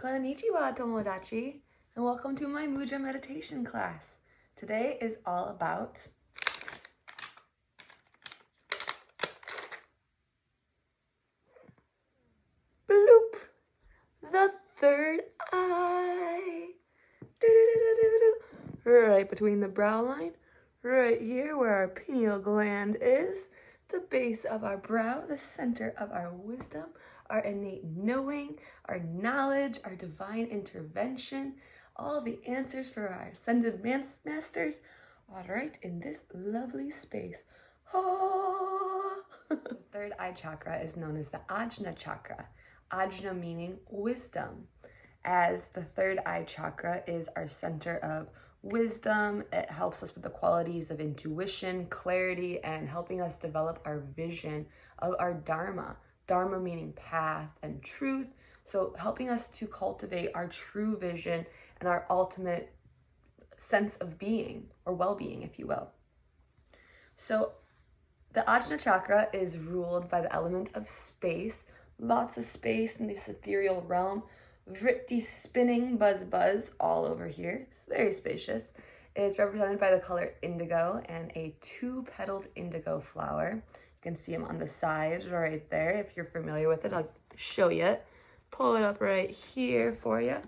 Konnichiwa, Tomodachi, and welcome to my Mudra meditation class. Today is all about bloop, the third eye. Right between the brow line, right here where our pineal gland is, the base of our brow, the center of our wisdom, our innate knowing, our knowledge, our divine intervention, all the answers for our ascended masters are right in this lovely space. The third eye chakra is known as the Ajna chakra. Ajna meaning wisdom, as the third eye chakra is our center of wisdom. It helps us with the qualities of intuition, clarity, and helping us develop our vision of our dharma. Dharma meaning path and truth. So helping us to cultivate our true vision and our ultimate sense of being, or well-being, if you will. So the Ajna chakra is ruled by the element of space. Lots of space in this ethereal realm. Vritti spinning buzz all over here. It's very spacious. It's represented by the color indigo and a two-petaled indigo flower. You can see them on the sides right there. If you're familiar with it, I'll show you it. Pull it up right here for you.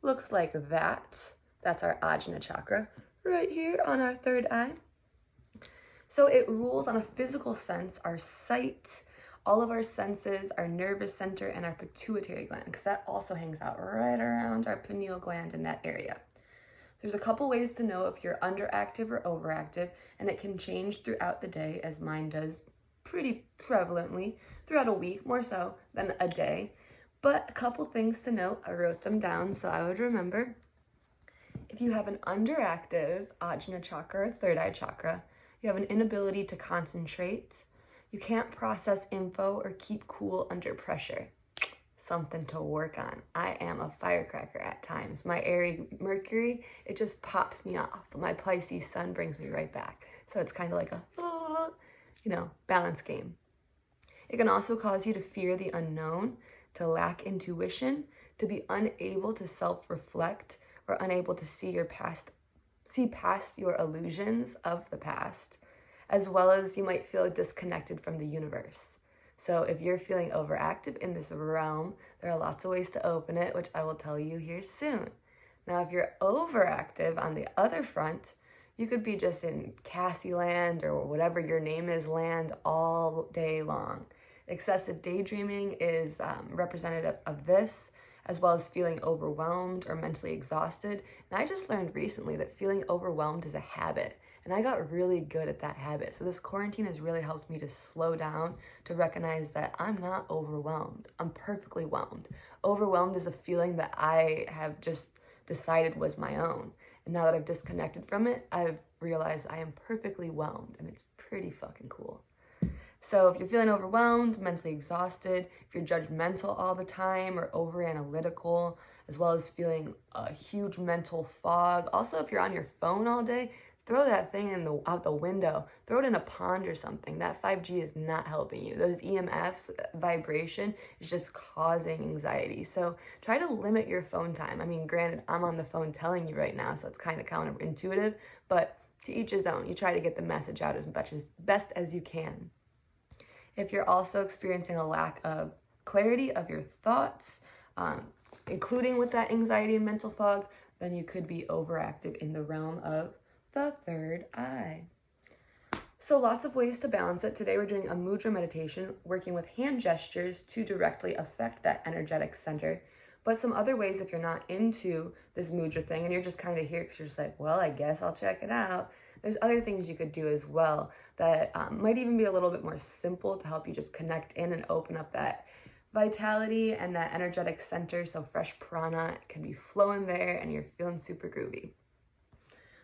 Looks like that. That's our Ajna chakra right here on our third eye. So it rules on a physical sense our sight, all of our senses, our nervous center, and our pituitary gland, because that also hangs out right around our pineal gland in that area. There's a couple ways to know if you're underactive or overactive, and it can change throughout the day, as mine does pretty prevalently throughout a week, more so than a day. But a couple things to note, I wrote them down so I would remember. If you have an underactive Ajna chakra, third eye chakra, you have an inability to concentrate. You can't process info or keep cool under pressure. Something to work on. I am a firecracker at times. My airy Mercury, it just pops me off. But my Pisces sun brings me right back. So it's kind of like a, balance game. It can also cause you to fear the unknown, to lack intuition, to be unable to self-reflect, or unable to see past your illusions of the past, as well as you might feel disconnected from the universe. So if you're feeling overactive in this realm, there are lots of ways to open it, which I will tell you here soon. Now, if you're overactive on the other front, you could be just in Cassie land or whatever your name is land all day long. Excessive daydreaming is representative of this, as well as feeling overwhelmed or mentally exhausted. And I just learned recently that feeling overwhelmed is a habit, and I got really good at that habit. So this quarantine has really helped me to slow down, to recognize that I'm not overwhelmed. I'm perfectly whelmed. Overwhelmed is a feeling that I have just decided was my own. And now that I've disconnected from it, I've realized I am perfectly whelmed, and it's pretty fucking cool. So if you're feeling overwhelmed, mentally exhausted, if you're judgmental all the time or over-analytical, as well as feeling a huge mental fog. Also, if you're on your phone all day, throw that thing out the window. Throw it in a pond or something. That 5G is not helping you. Those EMFs, vibration, is just causing anxiety. So try to limit your phone time. I mean, granted, I'm on the phone telling you right now, so it's kind of counterintuitive, but to each his own. You try to get the message out as best as you can. If you're also experiencing a lack of clarity of your thoughts, including with that anxiety and mental fog, then you could be overactive in the realm of the third eye. So lots of ways to balance it. Today we're doing a mudra meditation, working with hand gestures to directly affect that energetic center. But some other ways, if you're not into this mudra thing and you're just kind of here because you're just like, well, I guess I'll check it out. There's other things you could do as well that might even be a little bit more simple to help you just connect in and open up that vitality and that energetic center. So fresh prana can be flowing there and you're feeling super groovy.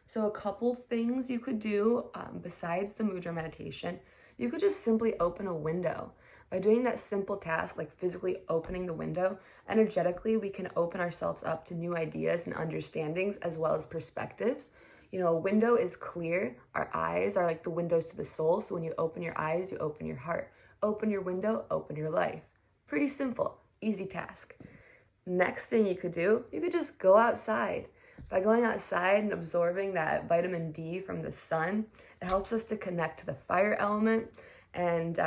So a couple things you could do besides the mudra meditation, you could just simply open a window. By doing that simple task, like physically opening the window, energetically we can open ourselves up to new ideas and understandings as well as perspectives. A window is clear. Our eyes are like the windows to the soul. So when you open your eyes, you open your heart. Open your window, open your life. Pretty simple, easy task. Next thing you could do, you could just go outside. By going outside and absorbing that vitamin D from the sun, it helps us to connect to the fire element, and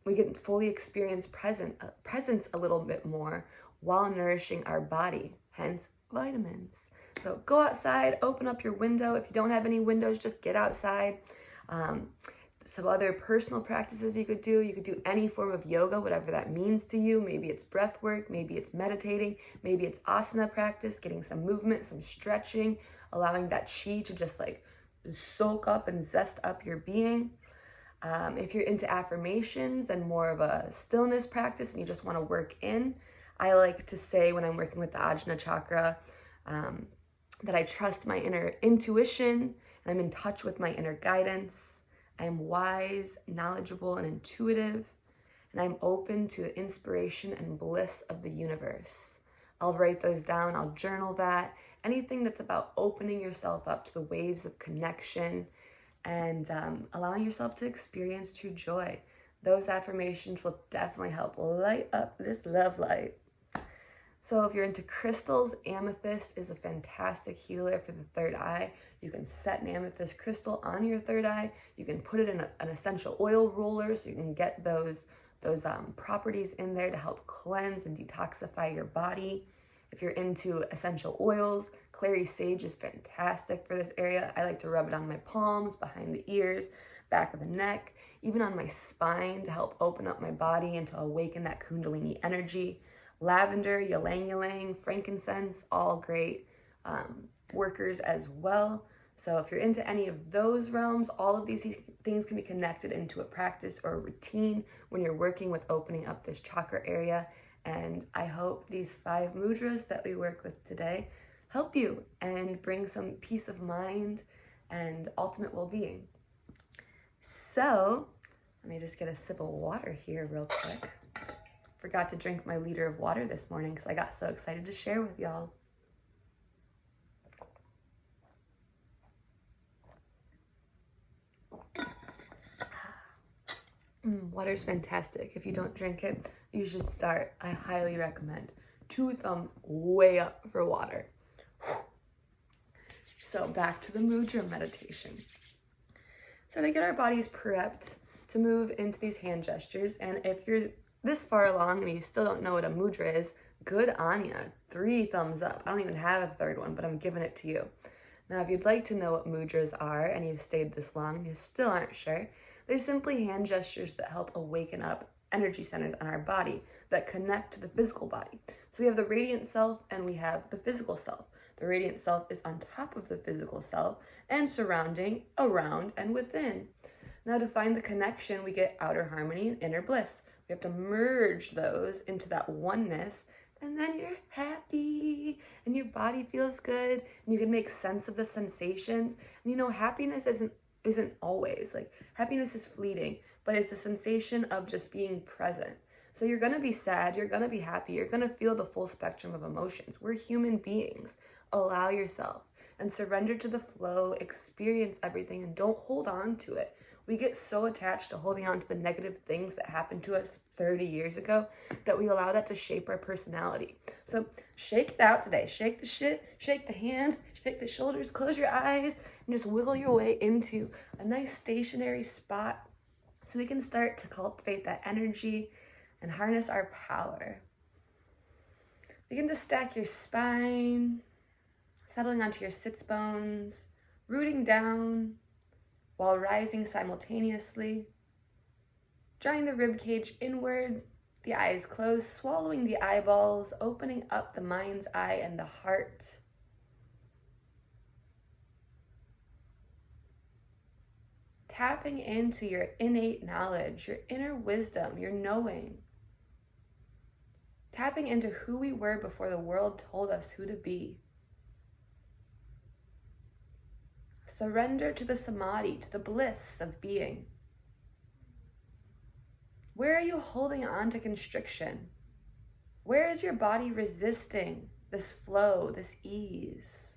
we can fully experience presence a little bit more while nourishing our body, hence vitamins. So go outside, open up your window. If you don't have any windows, just get outside. Some other personal practices you could do any form of yoga, whatever that means to you. Maybe it's breath work, maybe it's meditating, maybe it's asana practice, getting some movement, some stretching, allowing that chi to just like soak up and zest up your being. If you're into affirmations and more of a stillness practice and you just want to work in, I like to say when I'm working with the Ajna chakra that I trust my inner intuition and I'm in touch with my inner guidance. I am wise, knowledgeable, and intuitive, and I'm open to the inspiration and bliss of the universe. I'll write those down, I'll journal that. Anything that's about opening yourself up to the waves of connection and allowing yourself to experience true joy. Those affirmations will definitely help light up this love light. So if you're into crystals, amethyst is a fantastic healer for the third eye. You can set an amethyst crystal on your third eye. You can put it in an essential oil roller so you can get those properties in there to help cleanse and detoxify your body. If you're into essential oils, clary sage is fantastic for this area. I like to rub it on my palms, behind the ears, back of the neck, even on my spine to help open up my body and to awaken that kundalini energy. Lavender, ylang ylang, frankincense, all great workers as well. So if you're into any of those realms, all of these things can be connected into a practice or a routine when you're working with opening up this chakra area. And I hope these 5 mudras that we work with today help you and bring some peace of mind and ultimate well-being. So let me just get a sip of water here real quick. Forgot to drink my liter of water this morning because I got so excited to share with y'all. Water's fantastic. If you don't drink it, you should start. I highly recommend. 2 thumbs way up for water. So back to the mudra meditation. So to get our bodies prepped to move into these hand gestures, and if you're this far along and you still don't know what a mudra is, good on ya. 3 thumbs up. I don't even have a third one, but I'm giving it to you. Now, if you'd like to know what mudras are and you've stayed this long and you still aren't sure, they're simply hand gestures that help awaken up energy centers on our body that connect to the physical body. So we have the radiant self and we have the physical self. The radiant self is on top of the physical self and surrounding, around, and within. Now, to find the connection, we get outer harmony and inner bliss. We have to merge those into that oneness, and then you're happy and your body feels good and you can make sense of the sensations. And you know, happiness isn't always, like, happiness is fleeting, but it's a sensation of just being present. So you're gonna be sad, you're gonna be happy, you're gonna feel the full spectrum of emotions. We're human beings. Allow yourself and surrender to the flow, experience everything, and don't hold on to it. We get so attached to holding on to the negative things that happened to us 30 years ago that we allow that to shape our personality. So shake it out today. Shake the shit, shake the hands, shake the shoulders, close your eyes, and just wiggle your way into a nice stationary spot so we can start to cultivate that energy and harness our power. Begin to stack your spine, settling onto your sits bones, rooting down, while rising simultaneously, drawing the rib cage inward, the eyes closed, swallowing the eyeballs, opening up the mind's eye and the heart. Tapping into your innate knowledge, your inner wisdom, your knowing. Tapping into who we were before the world told us who to be. Surrender to the samadhi, to the bliss of being. Where are you holding on to constriction? Where is your body resisting this flow, this ease?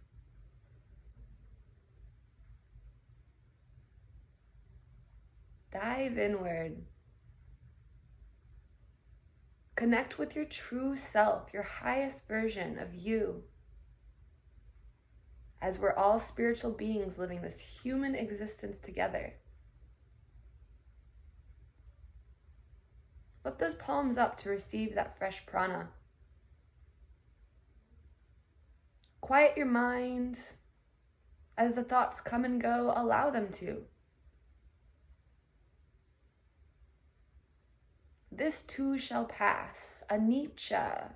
Dive inward. Connect with your true self, your highest version of you, as we're all spiritual beings living this human existence together. Lift those palms up to receive that fresh prana. Quiet your mind. As the thoughts come and go, allow them to. This too shall pass. Anicca.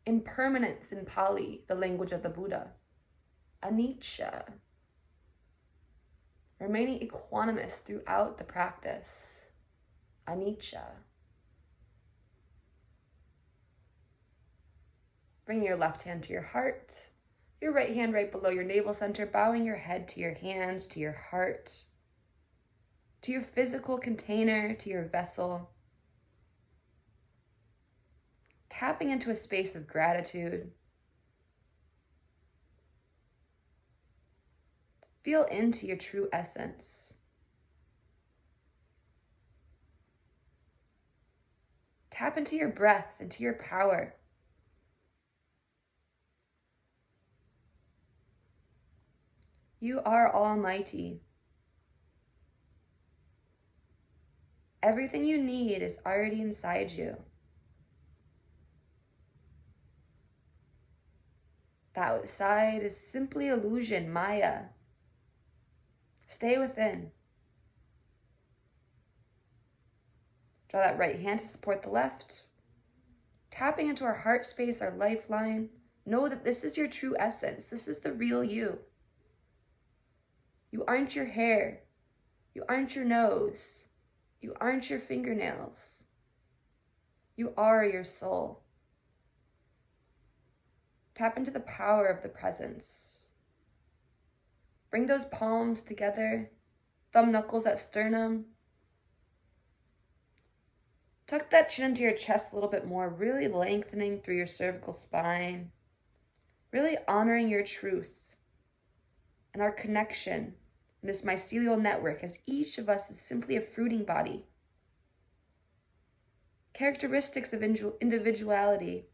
Impermanence in Pali, the language of the Buddha. Anicca. Remaining equanimous throughout the practice. Anicca. Bring your left hand to your heart. Your right hand right below your navel center, bowing your head to your hands, to your heart, to your physical container, to your vessel. Tapping into a space of gratitude. Feel into your true essence. Tap into your breath, into your power. You are almighty. Everything you need is already inside you. The outside is simply illusion, Maya. Stay within. Draw that right hand to support the left. Tapping into our heart space, our lifeline. Know that this is your true essence. This is the real you. You aren't your hair. You aren't your nose. You aren't your fingernails. You are your soul. Tap into the power of the presence. Bring those palms together, thumb knuckles at sternum. Tuck that chin into your chest a little bit more, really lengthening through your cervical spine, really honoring your truth and our connection in this mycelial network, as each of us is simply a fruiting body. Characteristics of individuality,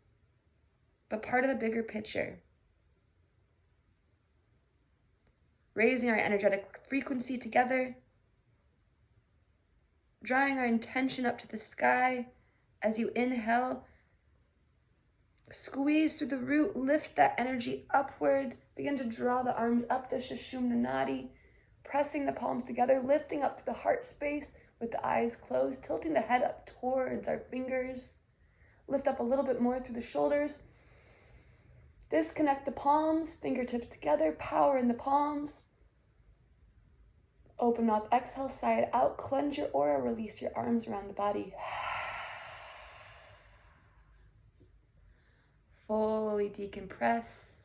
but part of the bigger picture. Raising our energetic frequency together, drawing our intention up to the sky. As you inhale, squeeze through the root, lift that energy upward, begin to draw the arms up the Sushumna Nadi, pressing the palms together, lifting up to the heart space with the eyes closed, tilting the head up towards our fingers. Lift up a little bit more through the shoulders. Disconnect the palms, fingertips together, power in the palms. Open mouth, exhale, sigh it out, cleanse your aura, release your arms around the body. Fully decompress.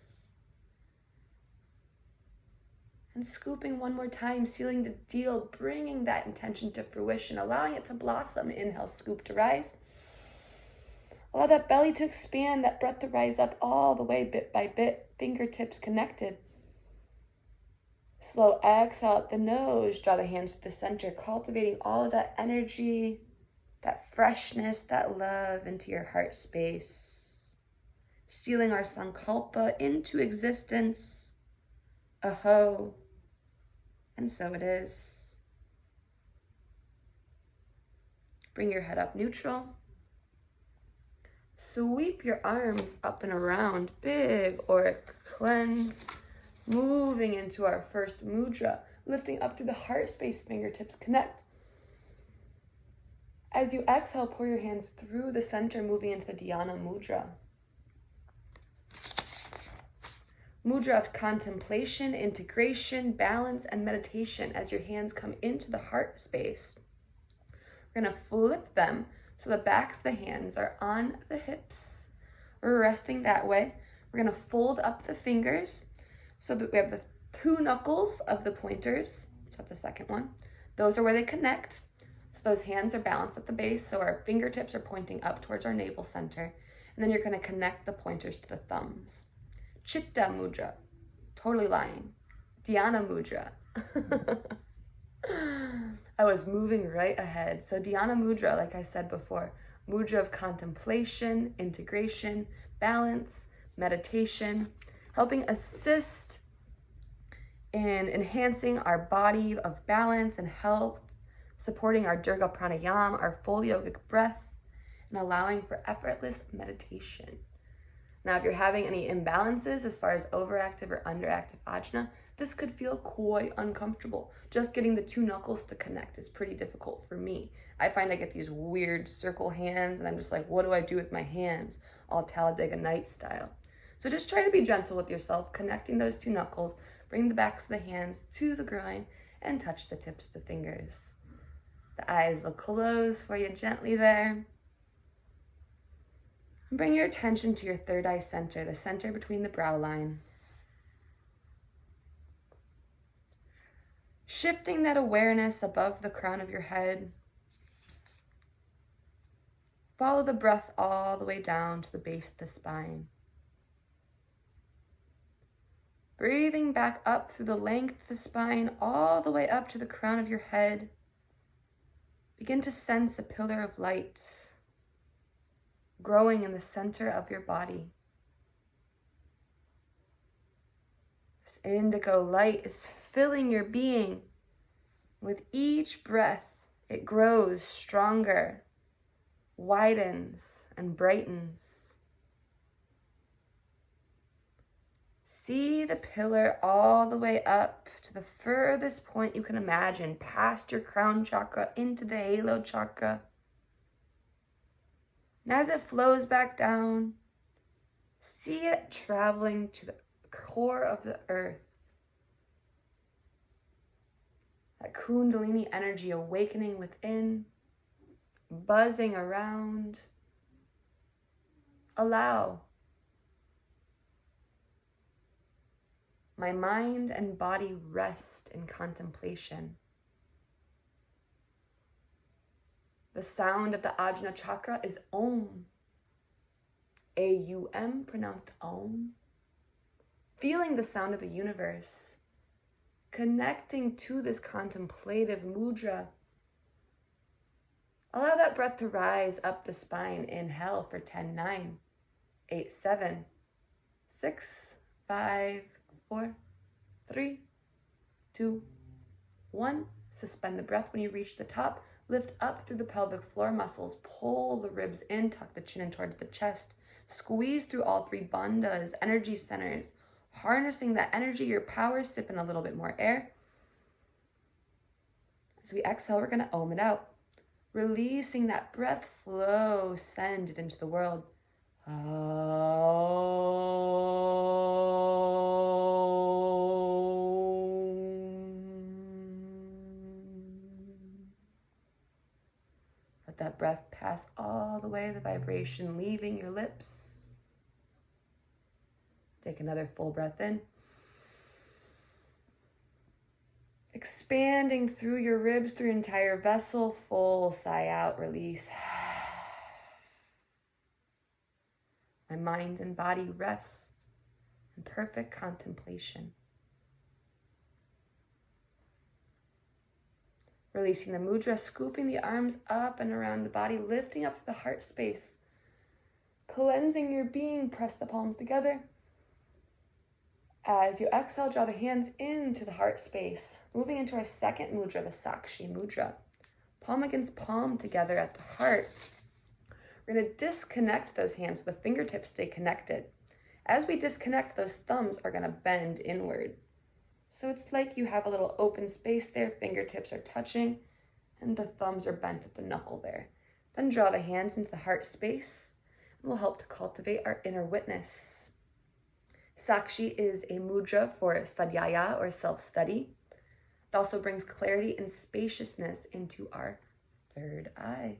And scooping one more time, sealing the deal, bringing that intention to fruition, allowing it to blossom. Inhale, scoop to rise. Allow that belly to expand, that breath to rise up all the way, bit by bit, fingertips connected. Slow exhale out the nose, draw the hands to the center, cultivating all of that energy, that freshness, that love into your heart space. Sealing our sankalpa into existence. Aho. And so it is. Bring your head up neutral. Sweep your arms up and around. Big auric cleanse. Moving into our first mudra. Lifting up through the heart space, fingertips connect. As you exhale, pour your hands through the center, moving into the dhyana mudra. Mudra of contemplation, integration, balance, and meditation as your hands come into the heart space. We're going to flip them so the backs of the hands are on the hips. We're resting that way. We're going to fold up the fingers so that we have the two knuckles of the pointers. So the second one. Those are where they connect. So those hands are balanced at the base. So our fingertips are pointing up towards our navel center. And then you're going to connect the pointers to the thumbs. Chitta mudra. Totally lying. Dhyana mudra. I was moving right ahead. So Dhyana mudra, like I said before, Mudra of contemplation, integration, balance, meditation, helping assist in enhancing our body of balance and health, supporting our Durga Pranayama, our full yogic breath, and allowing for effortless meditation. Now, if you're having any imbalances as far as overactive or underactive ajna, this could feel quite uncomfortable. Just getting the two knuckles to connect is pretty difficult for me. I find I get these weird circle hands, and I'm just like, what do I do with my hands? All Talladega Night style. So just try to be gentle with yourself, connecting those two knuckles, bring the backs of the hands to the groin, and touch the tips of the fingers. The eyes will close for you gently there. Bring your attention to your third eye center, the center between the brow line. Shifting that awareness above the crown of your head. Follow the breath all the way down to the base of the spine. Breathing back up through the length of the spine, all the way up to the crown of your head. Begin to sense a pillar of light growing in the center of your body. This indigo light is filling your being. With each breath, it grows stronger, widens, and brightens. See the pillar all the way up to the furthest point you can imagine, past your crown chakra into the halo chakra. And as it flows back down, see it traveling to the core of the earth. That Kundalini energy awakening within, buzzing around. Allow my mind and body rest in contemplation. The sound of the Ajna chakra is Om. A-U-M, pronounced Om. Feeling the sound of the universe. Connecting to this contemplative mudra. Allow that breath to rise up the spine. Inhale for 10, 9, 8, 7, 6, 5, 4, 3, 2, 1. Suspend the breath when you reach the top. Lift up through the pelvic floor muscles. Pull the ribs in. Tuck the chin in towards the chest. Squeeze through all three bandhas, energy centers. Harnessing that energy, your power, sipping a little bit more air. As we exhale, we're going to Om it out. Releasing that breath flow, send it into the world. Let that breath pass all the way, the vibration leaving your lips. Take another full breath in. Expanding through your ribs, through your entire vessel. Full sigh out, release. My mind and body rest in perfect contemplation. Releasing the mudra, scooping the arms up and around the body, lifting up to the heart space. Cleansing your being, press the palms together. As you exhale, draw the hands into the heart space. Moving into our second mudra, the Sakshi mudra. Palm against palm together at the heart. We're going to disconnect those hands so the fingertips stay connected. As we disconnect, those thumbs are going to bend inward. So it's like you have a little open space there. Fingertips are touching and the thumbs are bent at the knuckle there. Then draw the hands into the heart space. It will help to cultivate our inner witness. Sakshi is a mudra for svadhyaya or self-study. It also brings clarity and spaciousness into our third eye.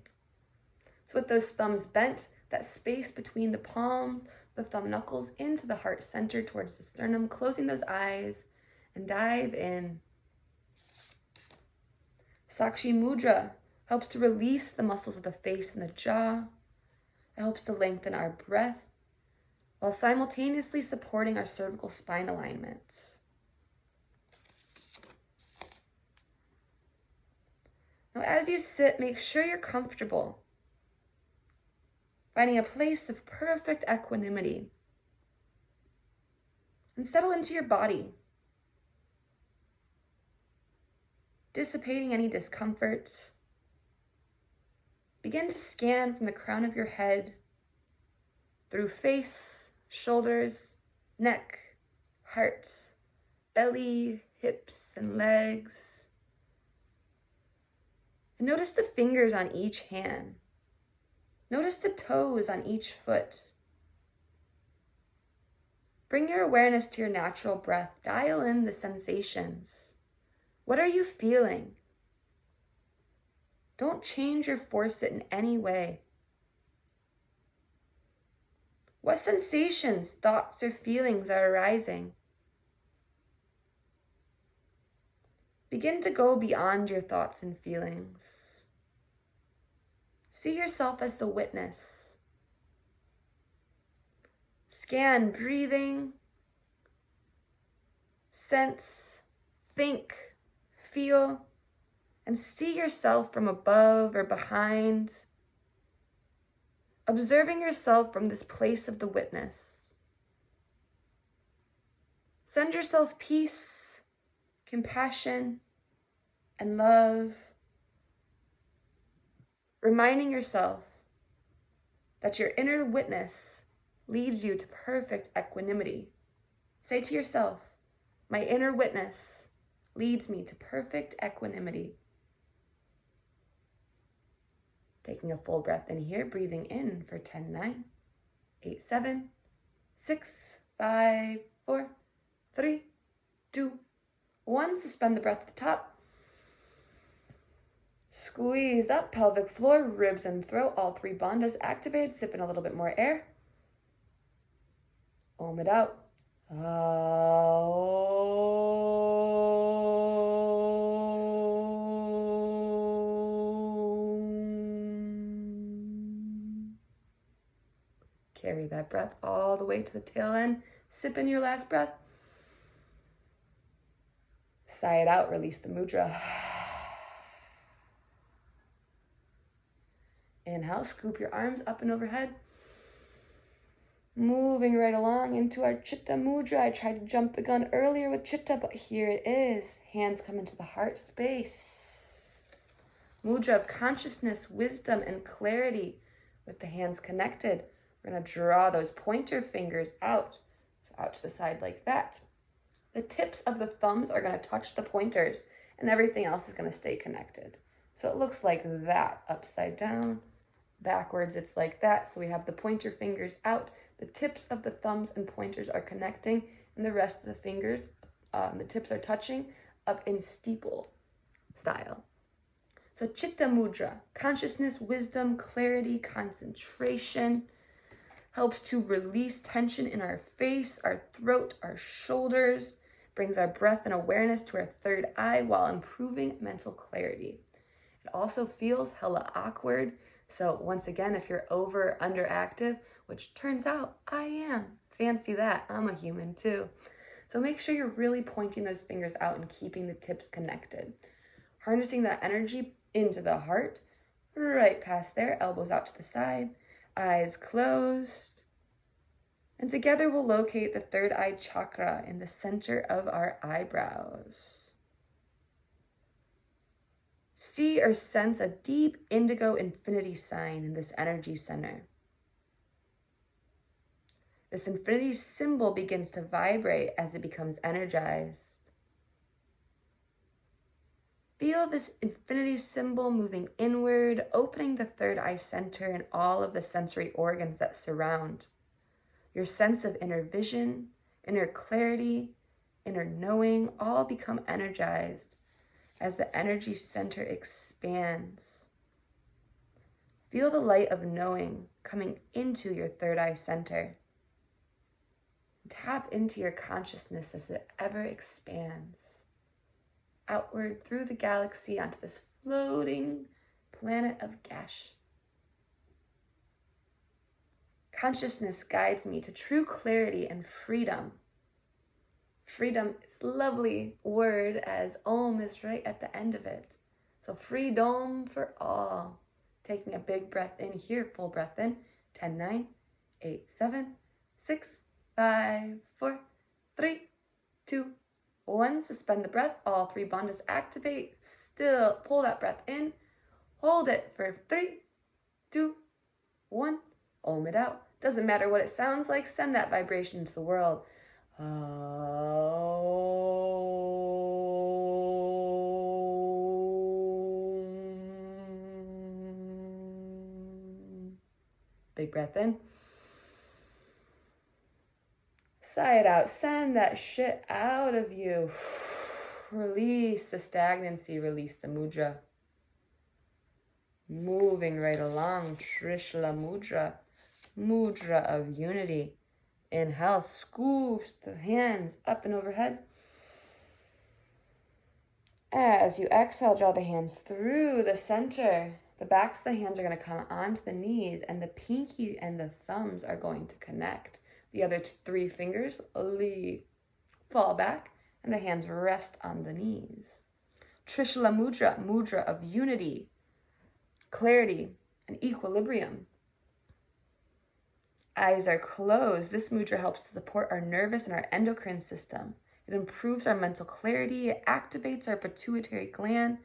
So with those thumbs bent, that space between the palms, the thumb knuckles into the heart center towards the sternum, closing those eyes and dive in. Sakshi mudra helps to release the muscles of the face and the jaw. It helps to lengthen our breath, while simultaneously supporting our cervical spine alignment. Now, as you sit, make sure you're comfortable. finding a place of perfect equanimity. And settle into your body, dissipating any discomfort. Begin to scan from the crown of your head through face, shoulders, neck, heart, belly, hips, and legs. And notice the fingers on each hand. Notice the toes on each foot. Bring your awareness to your natural breath. Dial in the sensations. What are you feeling? Don't change or force it in any way. What sensations, thoughts, or feelings are arising? Begin to go beyond your thoughts and feelings. See yourself as the witness. Scan breathing, sense, think, feel, and see yourself from above or behind, observing yourself from this place of the witness. Send yourself peace, compassion, and love, reminding yourself that your inner witness leads you to perfect equanimity. Say to yourself, my inner witness leads me to perfect equanimity. Taking a full breath in here, breathing in for 10, 9, 8, 7, 6, 5, 4, 3, 2, 1. Suspend the breath at the top. Squeeze up, pelvic floor, ribs and throat, all three bandhas activated. Sip in a little bit more air. Om it out. Carry that breath all the way to the tail end. Sip in your last breath. Sigh it out, release the mudra. Inhale, scoop your arms up and overhead. Moving right along into our Chitta Mudra. I tried to jump the gun earlier with Chitta, but here it is. Hands come into the heart space. Mudra of consciousness, wisdom, and clarity with the hands connected. We're going to draw those pointer fingers out. So out to the side like that. The tips of the thumbs are going to touch the pointers, and everything else is going to stay connected. So it looks like that, upside down. Backwards, it's like that. So we have the pointer fingers out. The tips of the thumbs and pointers are connecting, and the rest of the fingers, the tips are touching up in steeple style. So Chitta Mudra, consciousness, wisdom, clarity, concentration, helps to release tension in our face, our throat, our shoulders, brings our breath and awareness to our third eye while improving mental clarity. It also feels hella awkward. So once again, if you're over or underactive, which turns out I am, fancy that, I'm a human too. So make sure you're really pointing those fingers out and keeping the tips connected. Harnessing that energy into the heart, right past there, elbows out to the side, eyes closed. And together we'll locate the third eye chakra in the center of our eyebrows. See or sense a deep indigo infinity sign in this energy center. This infinity symbol begins to vibrate as it becomes energized. Feel this infinity symbol moving inward, opening the third eye center and all of the sensory organs that surround. Your sense of inner vision, inner clarity, inner knowing all become energized as the energy center expands. Feel the light of knowing coming into your third eye center. Tap into your consciousness as it ever expands outward through the galaxy onto this floating planet of Gash. Consciousness guides me to true clarity and freedom. Freedom is a lovely word as Om is right at the end of it. So freedom for all. Taking a big breath in here, full breath in. 10, 9, 8, 7, 6, 5, 4, 3, 2, 1. Suspend the breath. All 3 bandhas activate. Still pull that breath in. Hold it for 3, 2, 1. Om it out. Doesn't matter what it sounds like. Send that vibration into the world. Big breath in. Sigh it out. Send that shit out of you. Release the stagnancy. Release the mudra. Moving right along. Trishula Mudra. Mudra of unity. Inhale. Scoops the hands up and overhead. As you exhale, draw the hands through the center. The backs of the hands are going to come onto the knees, and the pinky and the thumbs are going to connect. The other 3 fingers fall back, and the hands rest on the knees. Trishula Mudra, mudra of unity, clarity, and equilibrium. Eyes are closed. This mudra helps to support our nervous and our endocrine system. It improves our mental clarity, it activates our pituitary gland,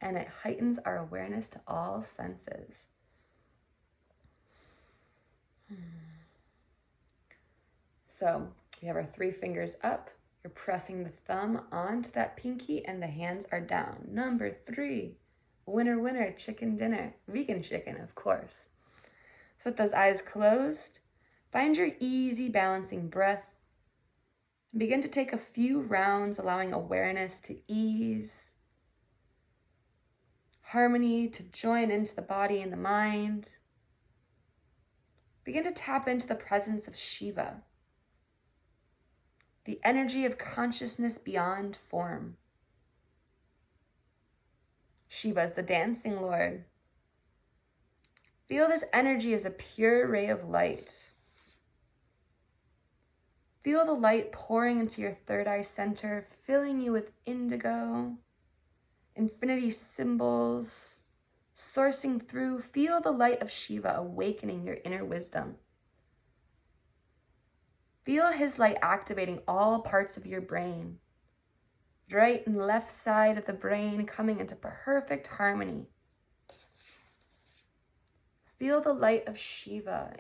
and it heightens our awareness to all senses. So we have our 3 fingers up. You're pressing the thumb onto that pinky and the hands are down. Number 3, winner, winner, chicken dinner. Vegan chicken, of course. So with those eyes closed, find your easy balancing breath. And begin to take a few rounds, allowing awareness to ease, harmony to join into the body and the mind. Begin to tap into the presence of Shiva, the energy of consciousness beyond form. Shiva is the dancing Lord. Feel this energy as a pure ray of light. Feel the light pouring into your third eye center, filling you with indigo, infinity symbols, sourcing through. Feel the light of Shiva awakening your inner wisdom. Feel his light activating all parts of your brain. Right and left side of the brain coming into perfect harmony. Feel the light of Shiva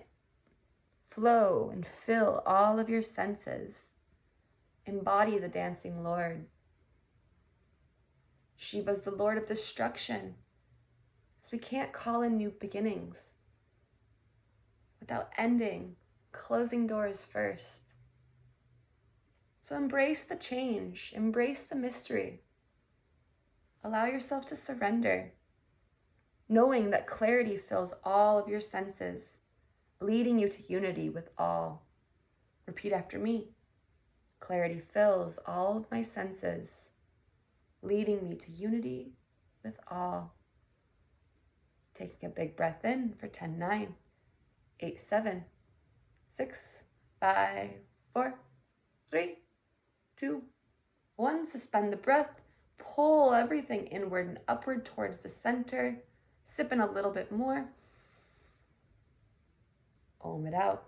flow and fill all of your senses. Embody the dancing Lord. Shiva is the Lord of destruction. So we can't call in new beginnings without ending, closing doors first. So embrace the change, embrace the mystery. Allow yourself to surrender, knowing that clarity fills all of your senses, leading you to unity with all. Repeat after me. Clarity fills all of my senses, leading me to unity with all. Taking a big breath in for 10, 9, 8, 7, 6, 5, 4, 3, 2, 1. Suspend the breath. Pull everything inward and upward towards the center. Sip in a little bit more. Om it out.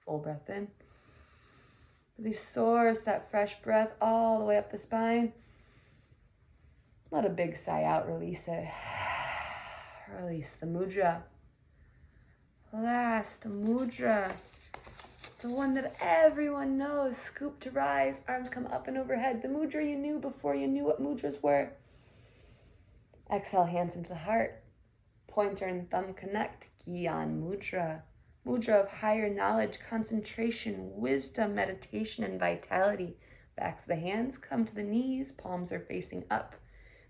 Full breath in. Really source that fresh breath all the way up the spine. Let a big sigh out, release it. Release the mudra. Last mudra. The one that everyone knows. Scoop to rise, arms come up and overhead. The mudra you knew before you knew what mudras were. Exhale, hands into the heart. Pointer and thumb connect. Gyan mudra. Mudra of higher knowledge, concentration, wisdom, meditation, and vitality. Backs of the hands come to the knees. Palms are facing up.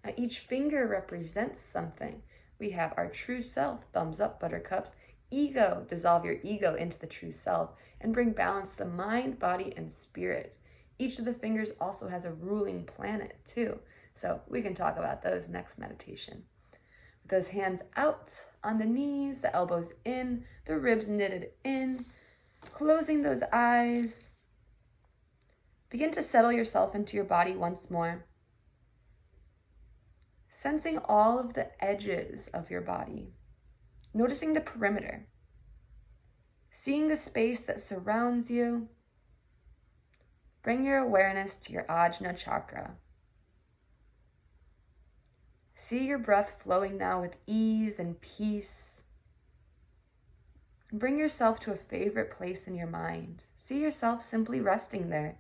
Now each finger represents something. We have our true self, thumbs up, buttercups. Ego, dissolve your ego into the true self and bring balance to the mind, body, and spirit. Each of the fingers also has a ruling planet too. So we can talk about those next meditation. With those hands out on the knees, the elbows in, the ribs knitted in. Closing those eyes, begin to settle yourself into your body once more. Sensing all of the edges of your body, noticing the perimeter, seeing the space that surrounds you. Bring your awareness to your Ajna chakra. See your breath flowing now with ease and peace. And bring yourself to a favorite place in your mind. See yourself simply resting there.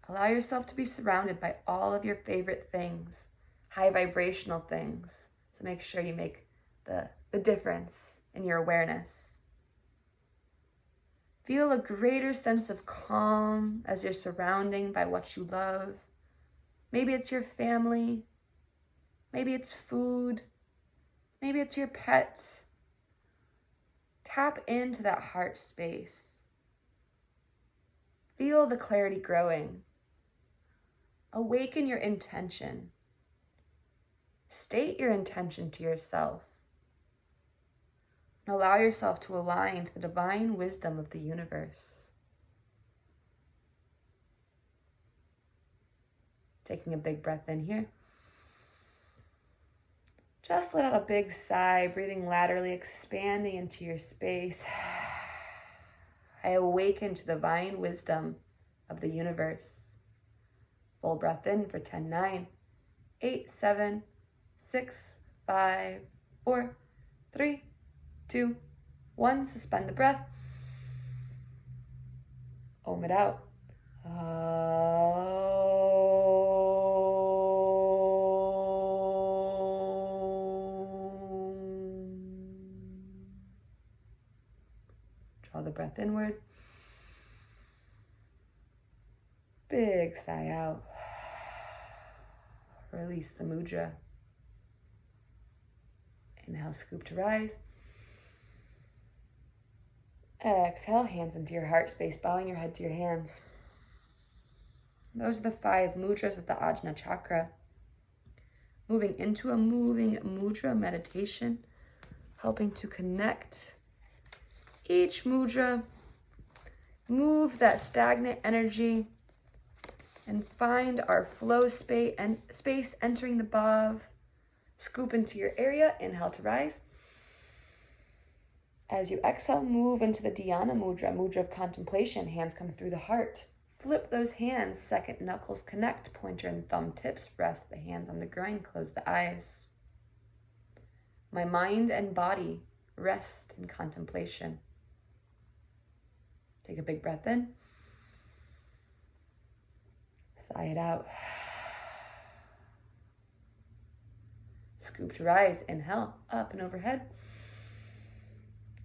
Allow yourself to be surrounded by all of your favorite things, high vibrational things. So make sure you make the difference in your awareness. Feel a greater sense of calm as you're surrounded by what you love. Maybe it's your family. Maybe it's food. Maybe it's your pet. Tap into that heart space. Feel the clarity growing. Awaken your intention. State your intention to yourself. And allow yourself to align to the divine wisdom of the universe. Taking a big breath in here. Just let out a big sigh, breathing laterally, expanding into your space. I awaken to the divine wisdom of the universe. Full breath in for 10, 9, 8, 7, 6, 5, 4, 3, 2, 1. Suspend the breath. Om it out. Draw the breath inward. Big sigh out. Release the mudra. Inhale, scoop to rise. Exhale, hands into your heart space, bowing your head to your hands. Those are the 5 mudras of the Ajna chakra. Moving into a moving mudra meditation, helping to connect each mudra, move that stagnant energy, and find our flow space entering the bhav. Scoop into your area, inhale to rise. As you exhale, move into the Dhyana mudra, mudra of contemplation. Hands come through the heart. Flip those hands, second knuckles connect, pointer and thumb tips. Rest the hands on the groin, close the eyes. My mind and body rest in contemplation. Take a big breath in. Sigh it out. Scoop to rise. Inhale, up and overhead.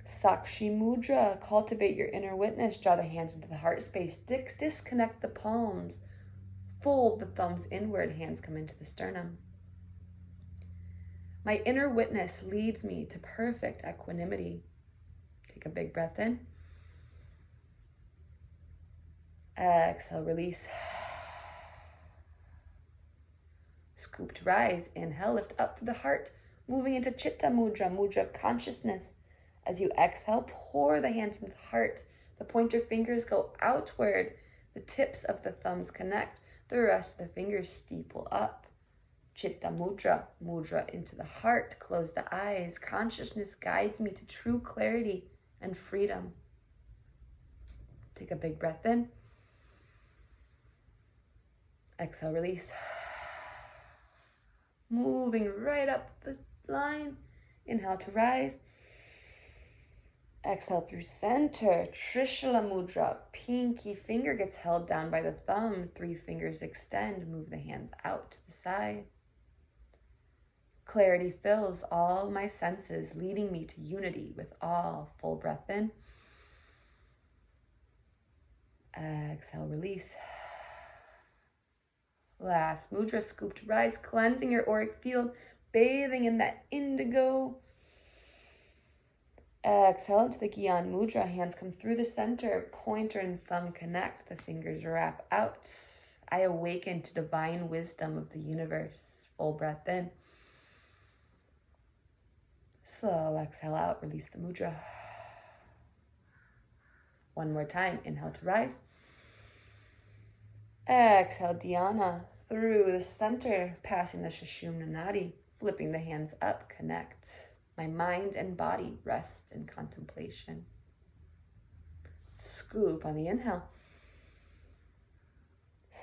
Sakshi Mudra. Cultivate your inner witness. Draw the hands into the heart space. Disconnect the palms. Fold the thumbs inward. Hands come into the sternum. My inner witness leads me to perfect equanimity. Take a big breath in. Exhale, release. Scoop to rise. Inhale, lift up through the heart. Moving into Chitta Mudra, mudra of consciousness. As you exhale, pour the hands into the heart. The pointer fingers go outward. The tips of the thumbs connect. The rest of the fingers steeple up. Chitta Mudra, mudra into the heart. Close the eyes. Consciousness guides me to true clarity and freedom. Take a big breath in. Exhale, release. Moving right up the line. Inhale to rise. Exhale through center. Trishula Mudra. Pinky finger gets held down by the thumb. 3 fingers extend. Move the hands out to the side. Clarity fills all my senses, leading me to unity with all. Full breath in. Exhale, release. Last mudra, scoop to rise, cleansing your auric field, bathing in that indigo. Exhale into the Gyan Mudra. Hands come through the center. Pointer and thumb connect. The fingers wrap out. I awaken to divine wisdom of the universe. Full breath in. Slow exhale out. Release the mudra. One more time. Inhale to rise. Exhale, Dhyana, through the center, passing the Sushumna Nadi, flipping the hands up, connect. My mind and body rest in contemplation. Scoop on the inhale.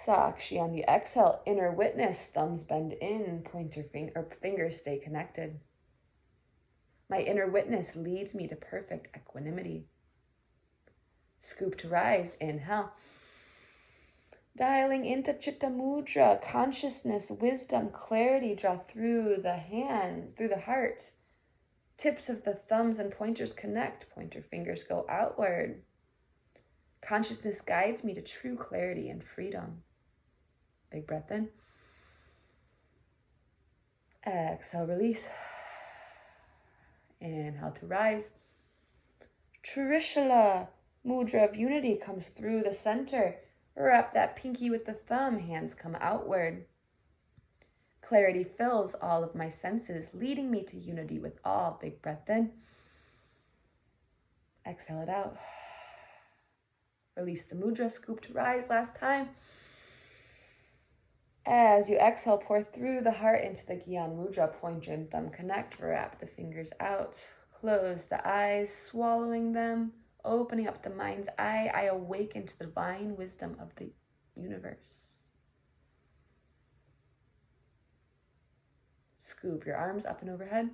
Sakshi on the exhale, inner witness, thumbs bend in, fingers stay connected. My inner witness leads me to perfect equanimity. Scoop to rise, inhale. Dialing into Chitta Mudra, consciousness, wisdom, clarity, draw through the hand, through the heart. Tips of the thumbs and pointers connect, pointer fingers go outward. Consciousness guides me to true clarity and freedom. Big breath in. Exhale, release. Inhale to rise. Trishula, Mudra of unity, comes through the center. Wrap that pinky with the thumb, hands come outward. Clarity fills all of my senses, leading me to unity with all. Big breath in. Exhale it out. Release the mudra, scoop to rise last time. As you exhale, pour through the heart into the Gyan Mudra, pointer and thumb connect, wrap the fingers out, close the eyes, swallowing them, opening up the mind's eye. I awaken to the divine wisdom of the universe. Scoop your arms up and overhead.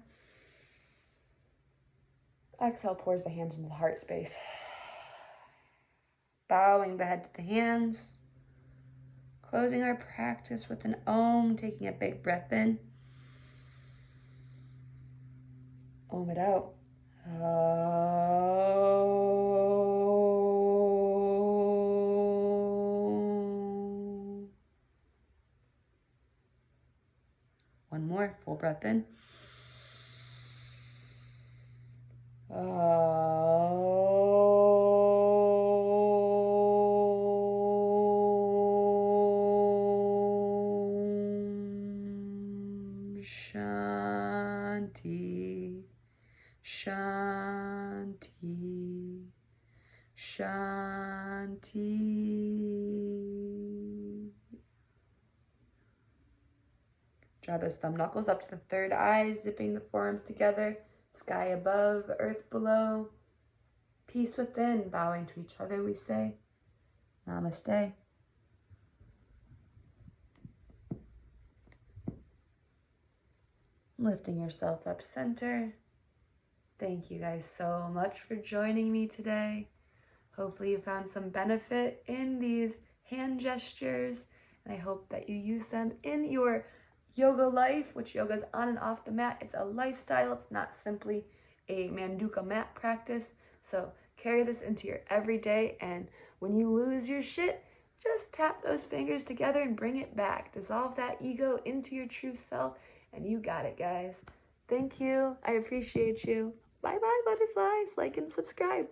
Exhale, pours the hands into the heart space. Bowing the head to the hands. Closing our practice with an Om, taking a big breath in. Om it out. One more, full breath in. Shanti, Shanti, Shanti. Draw those thumb knuckles up to the third eye, zipping the forearms together. Sky above, earth below. Peace within, bowing to each other, we say, Namaste. Lifting yourself up center. Thank you guys so much for joining me today. Hopefully you found some benefit in these hand gestures, and I hope that you use them in your yoga life, which yoga is on and off the mat. It's a lifestyle. It's not simply a Manduka mat practice. So carry this into your everyday, and when you lose your shit, just tap those fingers together and bring it back. Dissolve that ego into your true self, and you got it, guys. Thank you. I appreciate you. Bye-bye, butterflies. Like and subscribe.